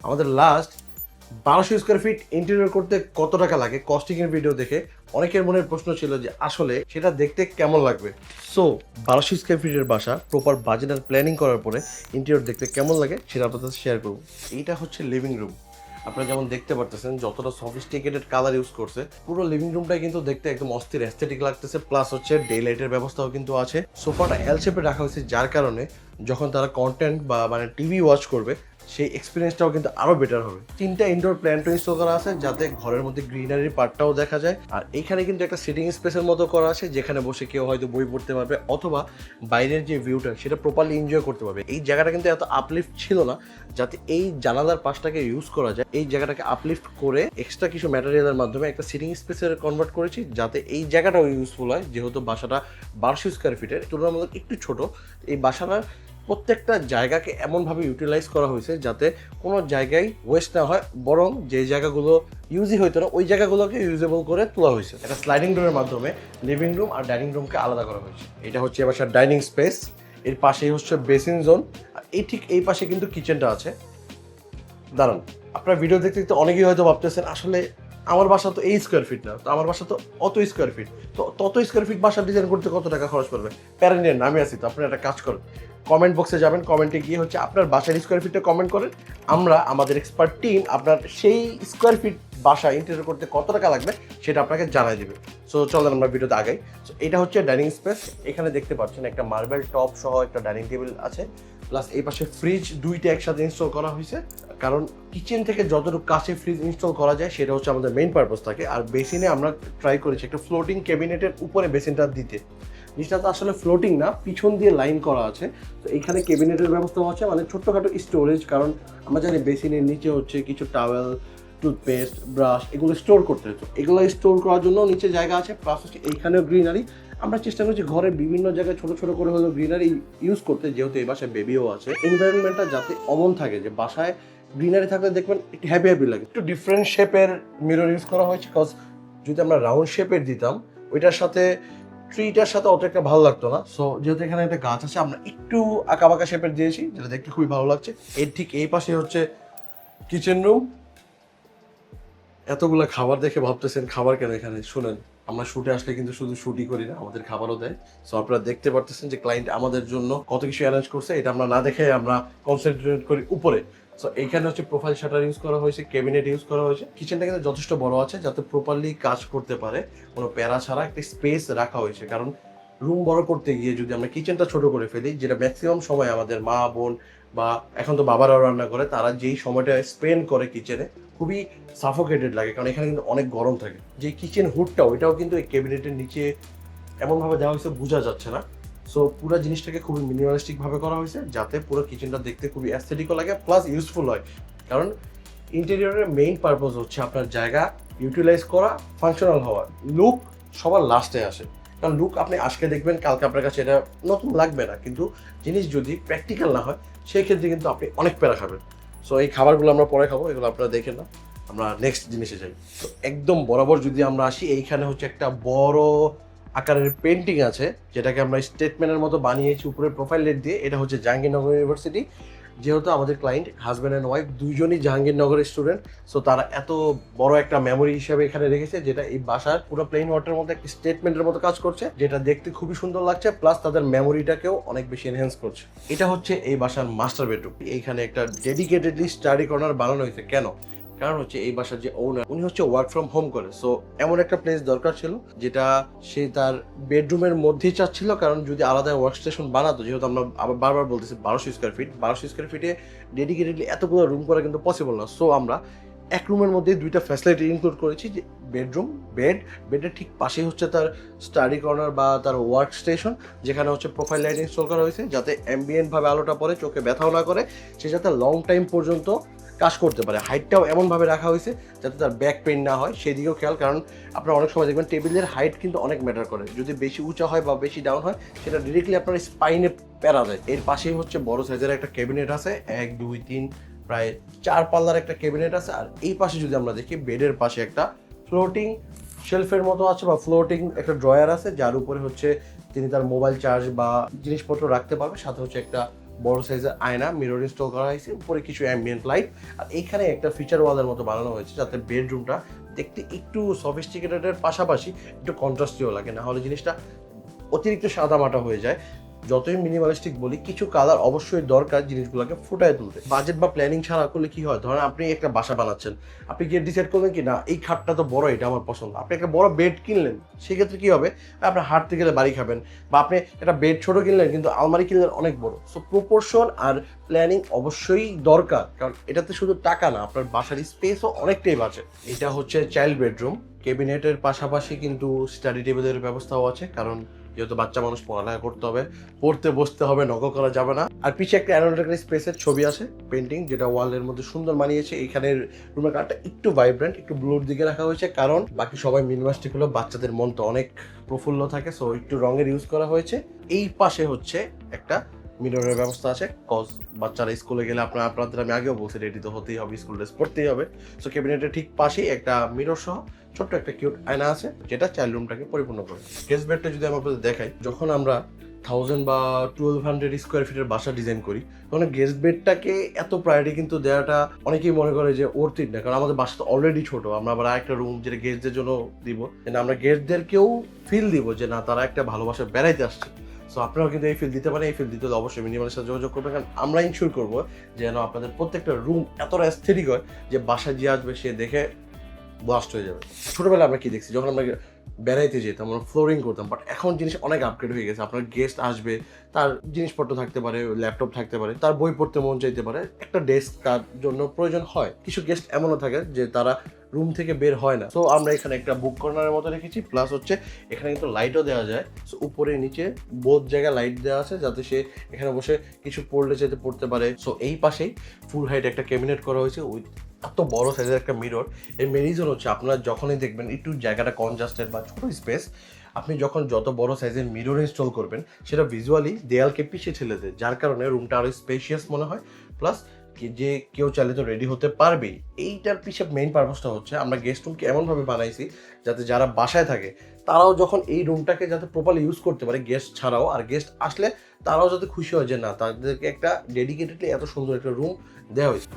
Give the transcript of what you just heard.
আমাদের last 1200 square feet interior করতে কত টাকা লাগে কস্টিং এর ভিডিও দেখে অনেকের মনের প্রশ্ন ছিল যে আসলে সেটা দেখতে কেমন লাগবে। সো 1200 স্কোয়ার ফিটের বাসা প্রপার বাজেট আর প্ল্যানিং করার পরে ইন্টেরিয়র দেখতে কেমন লাগে সেটা আপনাদের সাথে শেয়ার করব। এইটা হচ্ছে লিভিং রুম। আপনারা যেমন দেখতে পারতেছেন যতটা সফিস্টিকেটেড কালার ইউজ করছে, পুরো লিভিং রুমটাই কিন্তু দেখতে একদম অস্থির অ্যাস্থেটিক লাগতেছে। প্লাস হচ্ছে ডে লাইটের ব্যবস্থাও কিন্তু আছে। সোফাটা এল শেপে রাখা হয়েছে, যার কারণে যখন তারা কন্টেন্ট বা মানে টিভি ওয়াচ করবে সেই এক্সপিরিয়েন্সটাও কিন্তু আরো বেটার হবে। 3টা ইনডোর প্ল্যান্ট ইনস্টল করা আছে যাতে ঘরের মধ্যে গ্রিনারি পার্টটাও দেখা যায়। আর এইখানে কিন্তু একটা সিটিং স্পেসের মতো করা আছে যেখানে বসে কেউ হয়তো বই পড়তে পারবে অথবা বাইরের যে ভিউটা সেটা প্রপারলি এনজয় করতে পারবে। এই জায়গাটা কিন্তু এত আপলিফট ছিল না, যাতে এই জানালার পাশটাকে ইউজ করা যায়। এই জায়গাটাকে আপলিফট করে এক্সট্রা কিছু ম্যাটেরিয়ালের মাধ্যমে একটা সিটিং স্পেসে কনভার্ট করেছি যাতে এই জায়গাটাও ইউজফুল হয়। যেহেতু বাসাটা 1200 স্কোয়ার ফিটের তুলনামূলক একটু ছোট, এই বাসাটার প্রত্যেকটা জায়গাকে এমনভাবে ইউটিলাইজ করা হয়েছে যাতে কোনো জায়গায় ওয়েস্ট না হয়, বরং যে জায়গাগুলো ইউজই হইতো না ওই জায়গাগুলোকে ইউজেবল করে তোলা হয়েছে। একটা স্লাইডিং ডোরের মাধ্যমে লিভিং রুম আর ডাইনিং রুমকে আলাদা করা হয়েছে। এটা হচ্ছে এবার ডাইনিং স্পেস, এর পাশেই হচ্ছে বেসিন জোন, আর ঠিক এই পাশে কিন্তু কিচেনটা আছে। দাঁড়ান, আপনার ভিডিও দেখতে দেখতে অনেকেই হয়তো ভাবতেছেন আসলে আমার বাসা তো এই স্কোয়ার ফিট না, তো আমার বাসা তো অত স্কোয়ার ফিট, তো তত স্কোয়ার ফিট বাসা ডিজাইন করতে কত টাকা খরচ পড়বে। প্যারেন্টের নামে আছি তো আপনারা একটা কাজ করেন, কমেন্ট বক্সে যাবেন, কমেন্টে গিয়ে হচ্ছে আপনার বাসার স্কোয়ার ফিটটা কমেন্ট করেন। আমরা আমাদের এক্সপার্ট টিম আপনার সেই স্কোয়ার ফিট বাসা ইন্টেরিয়র করতে কত টাকা লাগবে সেটা আপনাকে জানাই দেবে। সো চলেন আমরা ভিডিওতে আগাই। সো এটা হচ্ছে ডাইনিং স্পেস। এখানে দেখতে পাচ্ছেন একটা মার্বেল টপ সহ একটা ডাইনিং টেবিল আছে, প্লাস এই পাশে ফ্রিজ দুইটা একসাথে ইনস্টল করা হয়েছে। কারণ কিচেন থেকে যতটুকু কাছে ফ্রিজ ইনস্টল করা যায় সেটা হচ্ছে আমাদের মেইন পারপাস থাকে। আর বেসিনে আমরা ট্রাই করেছি একটা ফ্লোটিং ক্যাবিনেটের উপরে বেসিনটা দিতে। জিনিসটা তো আসলে ফ্লোটিং না, পিছন দিয়ে লাইন করা আছে। তো এখানে ক্যাবিনেটের ব্যবস্থাও আছে, মানে ছোট্টখাটো স্টোরেজ। কারণ আমরা জানি বেসিনের নিচে হচ্ছে কিছু টাওয়েল, টুথপেস্ট, ব্রাশ এগুলো স্টোর করতে হতো, এগুলো স্টোর করার জন্য নিচে জায়গা আছে। প্লাস হচ্ছে এইখানেও গ্রিনারি। আমরা চেষ্টা করছি ঘরের বিভিন্ন জায়গায় ছোট ছোট করে হলেও গ্রিনারি ইউজ করতে, যেহেতু এই বাসায় বেবিও আছে। এনভায়রনমেন্টটা যাতে অমন থাকে যে বাসায় গ্রিনারি থাকলে দেখবেন একটু হ্যাপি হ্যাপি লাগে। একটু ডিফারেন্ট শেপের মিরর ইউজ করা হয়েছে, বিকজ যদি আমরা রাউন্ড শেপের দিতাম ওইটার সাথে ট্রিটার সাথে অত একটা ভালো লাগতো না। সো যেহেতু এখানে একটা গাছ আছে আমরা একটু আঁকাবাঁকা শেপের দিয়েছি, যেটা দেখতে খুবই ভালো লাগছে। এর ঠিক এই পাশে হচ্ছে কিচেন রুম। এতগুলো খাবার দেখে ভাবতেছেন খাবার কেন এখানে, শুনেন আমরা শুটে আসলে কিন্তু শুধু শুটই করি না, আমাদের খাবারও দেয়। সো আপনারা দেখতে পারতেছেন যে ক্লায়েন্ট আমাদের জন্য কত কিছু অ্যারেঞ্জ করছে, এটা আমরা না দেখে আমরা কনসেন্ট্রেট করি উপরে। সো এইখানে হচ্ছে প্রোফাইল শাটার ইউজ করা হয়েছে, ক্যাবিনেট ইউজ করা হয়েছে। কিচেনটা কিন্তু যথেষ্ট বড় আছে যাতে প্রপারলি কাজ করতে পারে, কোনো প্যারা ছাড়া একটা স্পেস রাখা হয়েছে। কারণ রুম বড় করতে গিয়ে যদি আমরা কিচেনটা ছোট করে ফেলি, যেটা ম্যাক্সিমাম সময় আমাদের মা বোন বা এখন তো বাবারাও রান্না করে, তারা যেই সময়টা স্পেন্ড করে কিচেনে খুবই সাফোকেটেড লাগে, কারণ এখানে কিন্তু অনেক গরম থাকে। যে কিচেন হুডটা ওইটাও কিন্তু এই ক্যাবিনেটের নিচে এমনভাবে দেওয়া হয়েছে বোঝা যাচ্ছে না। সো পুরো জিনিসটাকে খুবই মিনিমালিস্টিক ভাবে করা হয়েছে যাতে পুরো কিচেনটা দেখতে খুবই অ্যাস্থেটিকও লাগে, প্লাস ইউজফুল হয়। কারণ ইন্টেরিয়রের মেইন পারপোজ হচ্ছে আপনার জায়গা ইউটিলাইজ করা, ফাংশনাল হওয়া। লুক সবার লাস্টে আসে, কারণ লুক আপনি আজকে দেখবেন কালকে আপনার কাছে এটা নতুন লাগবে না, কিন্তু জিনিস যদি প্র্যাকটিক্যাল না হয় সেই ক্ষেত্রে কিন্তু আপনি অনেক প্যারা খাবেন। সো এই খাবারগুলো আমরা পরে খাবো, এগুলো আপনারা দেখেন না। আমরা নেক্সট জিনিসে যাই। তো একদম বরাবর যদি আমরা আসি, এইখানে হচ্ছে একটা বড় আকারের পেন্টিং আছে যেটাকে আমরা স্টেটমেন্টের মতো বানিয়েছি উপরে প্রোফাইল লেট দিয়ে। এটা হচ্ছে জাহাঙ্গীরনগর ইউনিভার্সিটি। যেহেতু আমাদের ক্লায়েন্ট হাজব্যান্ড অ্যান্ড ওয়াইফ দুইজনই জাহাঙ্গীরনগরের স্টুডেন্ট, সো তারা এত বড় একটা মেমোরি হিসেবে এখানে রেখেছে, যেটা এই বাসার পুরো প্লেন ওয়াটারের মধ্যে একটা স্টেটমেন্টের মতো কাজ করছে, যেটা দেখতে খুবই সুন্দর লাগছে। প্লাস তাদের মেমোরিটাকেও অনেক বেশি এনহ্যান্স করছে। এটা হচ্ছে এই বাসার মাস্টার বেডরুম। এইখানে একটা ডেডিকেটেডলি স্টাডি কর্নার বানানো হয়েছে। কেন? কারণ হচ্ছে এই বাসার যে ওনার উনি হচ্ছে ওয়ার্ক ফ্রম হোম করে। সো এমন একটা প্লেস দরকার ছিল যেটা সে তার বেডরুমের মধ্যেই চাচ্ছিল। কারণ যদি আলাদা ওয়ার্ক স্টেশন বানাতো, যেহেতু আমরা আবার বারবার বলতেছি 1200 স্কোয়ার ফিট, 1200 স্কোয়ার ফিটে ডেডিকেটেডলি এতগুলো রুম করা কিন্তু পসিবল না। সো আমরা এক রুমের মধ্যে দুইটা ফ্যাসিলিটি ইনক্লুড করেছি, যে বেডরুম, বেডের ঠিক পাশেই হচ্ছে তার স্টাডি কর্নার বা তার ওয়ার্ক স্টেশন, যেখানে হচ্ছে প্রোফাইল লাইট ইনস্টল করা হয়েছে যাতে অ্যাম্বিয়েন্ট ভাবে আলোটা পড়ে চোখে ব্যথাও না করে, সে যাতে লং টাইম পর্যন্ত কাজ করতে পারে। হাইটটাও এমনভাবে রাখা হয়েছে যাতে তার ব্যাক পেইন না হয়, সেদিকেও খেয়াল। কারণ আপনারা অনেক সময় দেখবেন টেবিলের হাইট কিন্তু অনেক ম্যাটার করে, যদি বেশি উঁচা হয় বা বেশি ডাউন হয় সেটা ডিরেক্টলি আপনার স্পাইনে প্যারা দেয়। এর পাশেই হচ্ছে বড় সাইজের একটা ক্যাবিনেট আছে, 1 2 3 প্রায় 4 পাল্লার একটা ক্যাবিনেট আছে। আর এই পাশে যদি আমরা দেখি, বেডের পাশে একটা ফ্লোটিং শেলফের মতো আছে বা ফ্লোটিং একটা ড্রয়ার আছে, যার উপরে হচ্ছে তিনি তার মোবাইল চার্জ বা জিনিসপত্র রাখতে পারবে। সাথে হচ্ছে একটা বড় সাইজের আয়না, মিরর ইনস্টল করা হয়েছে, উপরে কিছু অ্যাম্বিয়েন্ট লাইট, আর এইখানে একটা ফিচার ওয়ালের মতো বানানো হয়েছে যাতে বেডরুমটা দেখতে একটু সফিস্টিকেটেডের পাশাপাশি একটু কন্ট্রাস্টিও লাগে, না হলে জিনিসটা অতিরিক্ত সাদামাটা হয়ে যায়। যতই মিনিমালিস্টিক বলি, কিছু কালার অবশ্যই দরকার জিনিসগুলোকে ফুটায় তুলতে। বাজেট বা প্ল্যানিং ছাড়া করলে কি হয়, ধরেন আপনি একটা বাসা বানাচ্ছেন, আপনি গিয়ে ডিসাইড করলেন কি না এই খাটটা তো বড়, এটা আমার পছন্দ, আপনি একটা বড় বেড কিনলেন, সেক্ষেত্রে কি হবে, আপনার হাঁটতে গেলে বাড়ি খাবেন, বা আপনি একটা বেড ছোট কিনলেন কিন্তু আলমারি কিনলেন অনেক বড়। সো প্রপোর্শন আর প্ল্যানিং অবশ্যই দরকার, কারণ এটাতে শুধু টাকা না, আপনার বাসার স্পেসও অনেকটাই বাঁচে। এটা হচ্ছে চাইল্ড বেডরুম, ক্যাবিনেটের পাশাপাশি কিন্তু স্টাডি টেবিলের ব্যবস্থাও আছে, কারণ যেহেতু বাচ্চা মানুষ পড়ালেখা করতে হবে, পড়তে বসতে হবে, নকল করা যাবে না। আর পিছিয়ে একটা অ্যানালিটিক্যাল স্পেসের ছবি আছে, পেন্টিং, যেটা ওয়ালের মধ্যে সুন্দর মানিয়েছে। এখানের রুমের কালারটা একটু ভাইব্রেন্ট, একটু ব্লুর দিকে রাখা হয়েছে, কারণ বাকি সবাই মিনিমালিস্টিক হলেও বাচ্চাদের মন তো অনেক প্রফুল্ল থাকে, সো একটু রঙের ইউজ করা হয়েছে। এই পাশে হচ্ছে একটা মিররের ব্যবস্থা আছে, কজ বাচ্চারা স্কুলে গেলে আপনাদের আমি আগেও বলছি রেডি তো হতেই হবে, স্কুল ড্রেস পড়তেই হবে। সো ক্যাবিনেটের ঠিক পাশেই একটা মিরর সহ ছোট্ট একটা কিউট আয়না আছে, যেটা চাইল্ড রুমটাকে পরিপূর্ণ করে। গেস্ট বেডটা যদি আমি আপনাদের দেখাই, যখন আমরা 1000 বা 1200 স্কোয়ার ফিটের বাসা ডিজাইন করি, তখন গেস্ট বেডটাকে এত প্রায়োরিটি কিন্তু দেওয়াটা অনেকেই মনে করে যে অর্থিত না, কারণ আমাদের বাসা তো অলরেডি ছোট, আমরা আবার একটা রুম যেটা গেস্টদের জন্য দিব, আমরা গেস্টদেরকেও ফিল দিব যে না, তারা একটা ভালোবাসা বেড়াইতে আসছে। সো আপনারাও কিন্তু এই ফিল দিতে পারেন। এই ফিল দিতে হলে অবশ্যই মিনিমালের সাথে যোগাযোগ করবেন, কারণ আমরা ইনশিওর করবো যেন আপনাদের প্রত্যেকটা রুম এতটা অ্যাস্থেটিক হয় যে বাসায় যে আসবে সে দেখে ব্লাস্ট হয়ে যাবে। ছোটবেলায় আমরা কি দেখছি, যখন আমরা বেড়াইতে যেতাম আমরা ফ্লোরিং করতাম, বাট এখন জিনিস অনেক আপগ্রেড হয়ে গেছে। আপনার গেস্ট আসবে, তার জিনিসপত্র থাকতে পারে, ল্যাপটপ থাকতে পারে, তার বই পড়তে মন চাইতে পারে, একটা ডেস্ক তার জন্য প্রয়োজন হয়। কিছু গেস্ট এমনও থাকে যে তারা রুম থেকে বের হয় না, তো আমরা এখানে একটা বুক কর্নারের মতো রেখেছি, প্লাস হচ্ছে এখানে কিন্তু লাইটও দেওয়া যায়। সো উপরে নিচে বোথ জায়গায় লাইট দেওয়া আছে, যাতে সে এখানে বসে কিছু পড়লে যেতে পড়তে পারে। সো এই পাশেই ফুল হাইট একটা ক্যাবিনেট করা হয়েছে উইথ এত বড় সাইজের একটা মিরর। এর মেন রিজন হচ্ছে আপনারা যখনই দেখবেন একটু জায়গাটা কনজাস্টেড বা ছোট স্পেস, আপনি যখন যত বড় সাইজের মিরর ইনস্টল করবেন, সেটা ভিজুয়ালি দেয়ালকে পিছিয়ে ঠেলে দেয়, যার কারণে রুমটা আরো স্পেশিয়াস মনে হয়। প্লাস যে কেউ চাইলে তো রেডি হতে পারবেই। এইটার পিছিয়ে মেইন পারপাসটা হচ্ছে আমরা গেস্ট রুমকে এমনভাবে বানাইছি যাতে যারা বাসায় থাকে তারাও যখন এই রুমটাকে যাতে প্রপারলি ইউজ করতে পারে, গেস্ট ছাড়াও, আর গেস্ট আসলে তারাও যাতে খুশি হয় যে না, তাদেরকে একটা ডেডিকেটেডলি এত সুন্দর একটা রুম দেওয়া হয়েছে।